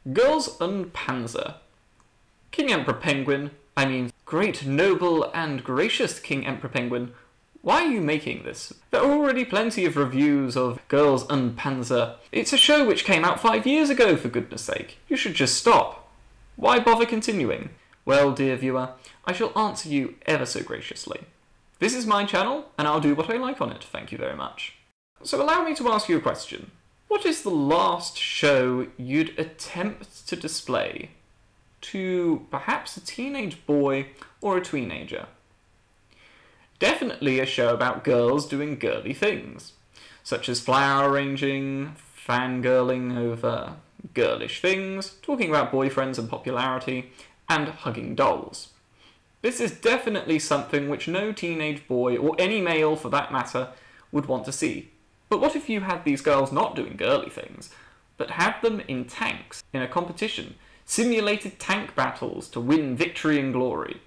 Girls und Panzer. King Emperor Penguin, I mean, great, noble, and gracious King Emperor Penguin, why are you making this? There are already plenty of reviews of Girls und Panzer. It's a show which came out 5 years ago, for goodness sake. You should just stop. Why bother continuing? Well, dear viewer, I shall answer you ever so graciously. This is my channel, and I'll do what I like on it, thank you very much. So allow me to ask you a question. What is the last show you'd attempt to display to perhaps a teenage boy or a teenager? Definitely a show about girls doing girly things, such as flower arranging, fangirling over girlish things, talking about boyfriends and popularity, and hugging dolls. This is definitely something which no teenage boy, or any male for that matter, would want to see. But what if you had these girls not doing girly things, but had them in tanks, in a competition, simulated tank battles to win victory and glory?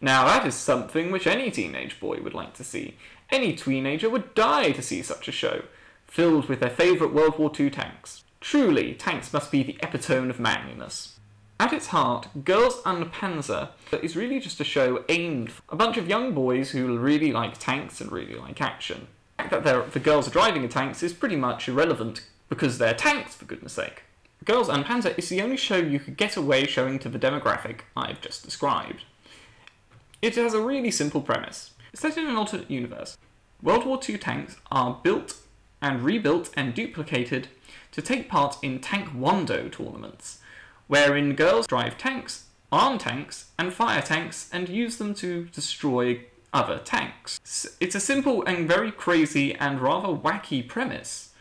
Now that is something which any teenage boy would like to see. Any teenager would die to see such a show, filled with their favourite World War II tanks. Truly, tanks must be the epitome of manliness. At its heart, Girls und Panzer is really just a show aimed for a bunch of young boys who really like tanks and really like action. The fact that the girls are driving the tanks is pretty much irrelevant, because they're tanks, for goodness sake. Girls und Panzer is the only show you could get away showing to the demographic I've just described. It has a really simple premise. It's set in an alternate universe. World War II tanks are built and rebuilt and duplicated to take part in taekwondo tournaments, wherein girls drive tanks, arm tanks, and fire tanks and use them to destroy other tanks. It's a simple and very crazy and rather wacky premise,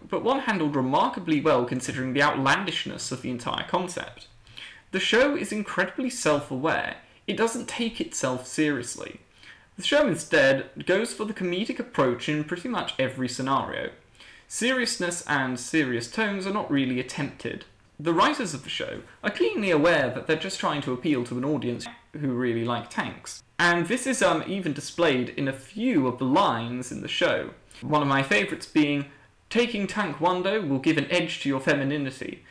but one handled remarkably well considering the outlandishness of the entire concept. The show is incredibly self-aware. It doesn't take itself seriously. The show instead goes for the comedic approach in pretty much every scenario. Seriousness and serious tones are not really attempted. The writers of the show are keenly aware that they're just trying to appeal to an audience who really like tanks. And this is even displayed in a few of the lines in the show. One of my favourites being, "Taking taekwondo will give an edge to your femininity,"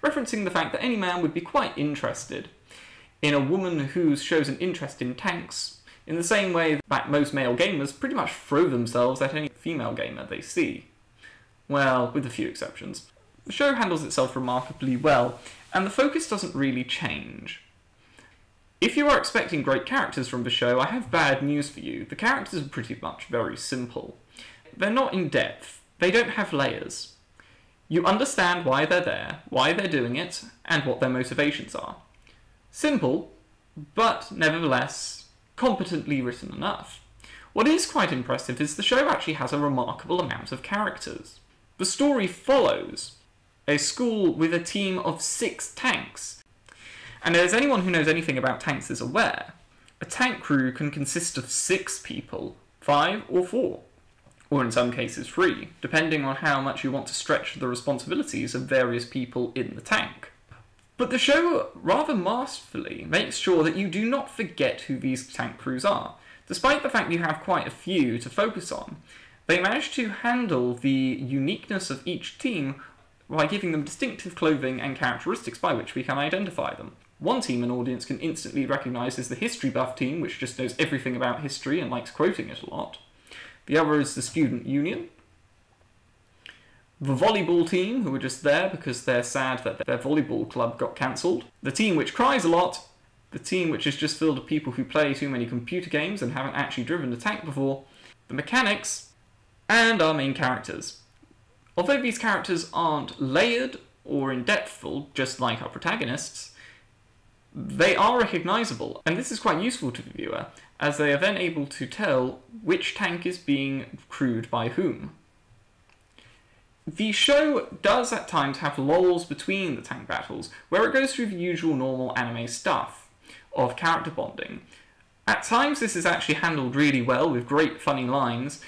referencing the fact that any man would be quite interested in a woman who shows an interest in tanks, in the same way that most male gamers pretty much throw themselves at any female gamer they see. Well, with a few exceptions. The show handles itself remarkably well, and the focus doesn't really change. If you are expecting great characters from the show, I have bad news for you. The characters are pretty much very simple. They're not in depth. They don't have layers. You understand why they're there, why they're doing it, and what their motivations are. Simple, but nevertheless competently written enough. What is quite impressive is the show actually has a remarkable amount of characters. The story follows a school with a team of 6 tanks. And as anyone who knows anything about tanks is aware, a tank crew can consist of 6 people, 5 or 4, or in some cases 3, depending on how much you want to stretch the responsibilities of various people in the tank. But the show rather masterfully makes sure that you do not forget who these tank crews are. Despite the fact you have quite a few to focus on, they manage to handle the uniqueness of each team by giving them distinctive clothing and characteristics by which we can identify them. One team an audience can instantly recognise is the history buff team, which just knows everything about history and likes quoting it a lot. The other is the student union. The volleyball team, who are just there because they're sad that their volleyball club got cancelled. The team which cries a lot. The team which is just filled with people who play too many computer games and haven't actually driven a tank before. The mechanics. And our main characters. Although these characters aren't layered or in-depthful, just like our protagonists, they are recognisable, and this is quite useful to the viewer, as they are then able to tell which tank is being crewed by whom. The show does at times have lulls between the tank battles, where it goes through the usual normal anime stuff of character bonding. At times this is actually handled really well with great funny lines,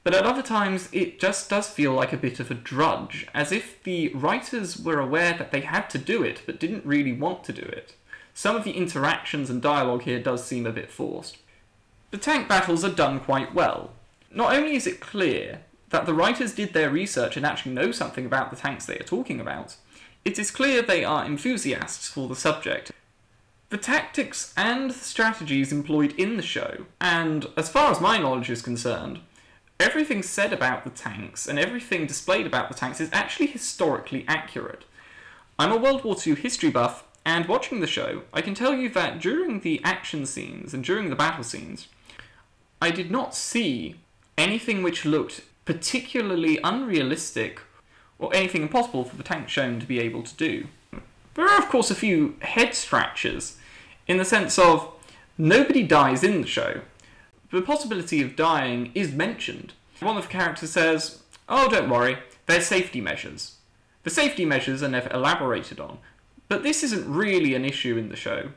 but at other times it just does feel like a bit of a drudge, as if the writers were aware that they had to do it, but didn't really want to do it. Some of the interactions and dialogue here does seem a bit forced. The tank battles are done quite well. Not only is it clear that the writers did their research and actually know something about the tanks they are talking about, It is clear they are enthusiasts for the subject. The tactics and the strategies employed in the show, and as far as my knowledge is concerned, everything said about the tanks and everything displayed about the tanks is actually historically accurate. I'm a World War II history buff, and watching the show, I can tell you that during the action scenes and during the battle scenes, I did not see anything which looked particularly unrealistic or anything impossible for the tank shown to be able to do. There are, of course, a few head scratchers, in the sense of nobody dies in the show. The possibility of dying is mentioned. One of the characters says, "Oh, don't worry, there's safety measures." The safety measures are never elaborated on, but this isn't really an issue in the show.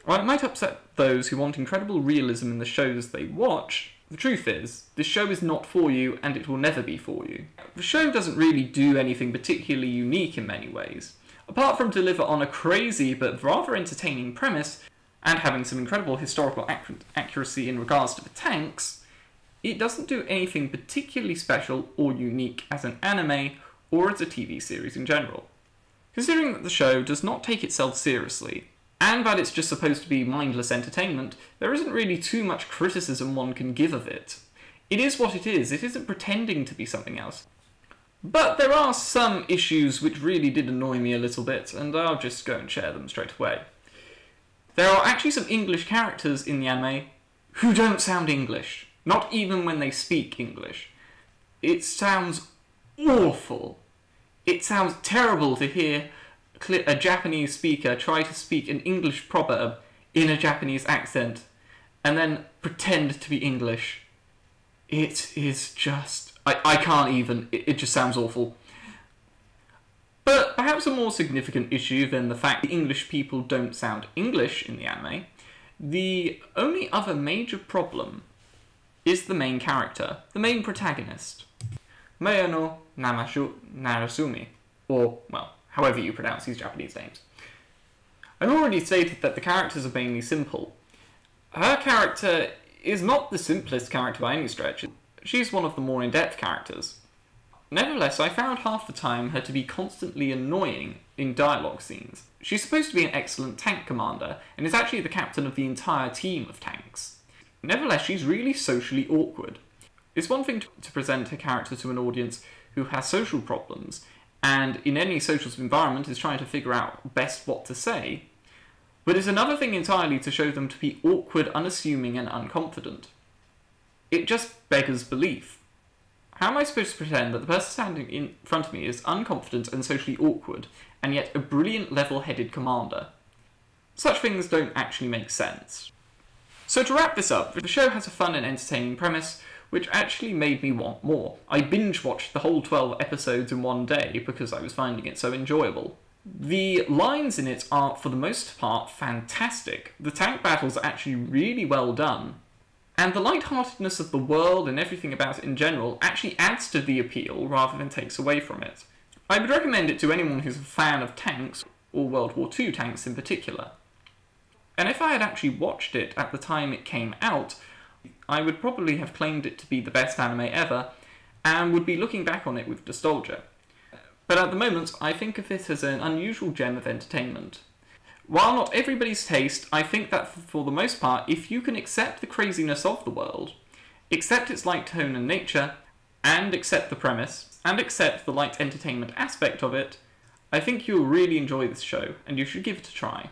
While it might upset those who want incredible realism in the shows they watch, the truth is, this show is not for you, and it will never be for you. The show doesn't really do anything particularly unique in many ways. Apart from deliver on a crazy but rather entertaining premise, and having some incredible historical accuracy in regards to the tanks, it doesn't do anything particularly special or unique as an anime or as a TV series in general. Considering that the show does not take itself seriously, and that it's just supposed to be mindless entertainment, there isn't really too much criticism one can give of it. It is what it isn't pretending to be something else. But there are some issues which really did annoy me a little bit, and I'll just go and share them straight away. There are actually some English characters in the anime who don't sound English, not even when they speak English. It sounds awful. It sounds terrible to hear a Japanese speaker try to speak an English proverb in a Japanese accent and then pretend to be English. It is just... I can't even... It just sounds awful. But perhaps a more significant issue than the fact that English people don't sound English in the anime, the only other major problem is the main character, the main protagonist. Maya no Narasumi, or, well, however you pronounce these Japanese names. I've already stated that the characters are mainly simple. Her character is not the simplest character by any stretch. She's one of the more in-depth characters. Nevertheless, I found half the time her to be constantly annoying in dialogue scenes. She's supposed to be an excellent tank commander, and is actually the captain of the entire team of tanks. Nevertheless, she's really socially awkward. It's one thing to present her character to an audience who has social problems, and in any social environment is trying to figure out best what to say, but it's another thing entirely to show them to be awkward, unassuming, and unconfident. It just beggars belief. How am I supposed to pretend that the person standing in front of me is unconfident and socially awkward, and yet a brilliant level-headed commander? Such things don't actually make sense. So to wrap this up, the show has a fun and entertaining premise, which actually made me want more. I binge-watched the whole 12 episodes in one day because I was finding it so enjoyable. The lines in it are, for the most part, fantastic. The tank battles are actually really well done. And the lightheartedness of the world and everything about it in general actually adds to the appeal rather than takes away from it. I would recommend it to anyone who's a fan of tanks, or World War II tanks in particular. And if I had actually watched it at the time it came out, I would probably have claimed it to be the best anime ever, and would be looking back on it with nostalgia. But at the moment, I think of it as an unusual gem of entertainment. While not everybody's taste, I think that for the most part, if you can accept the craziness of the world, accept its light tone and nature, and accept the premise, and accept the light entertainment aspect of it, I think you'll really enjoy this show, and you should give it a try.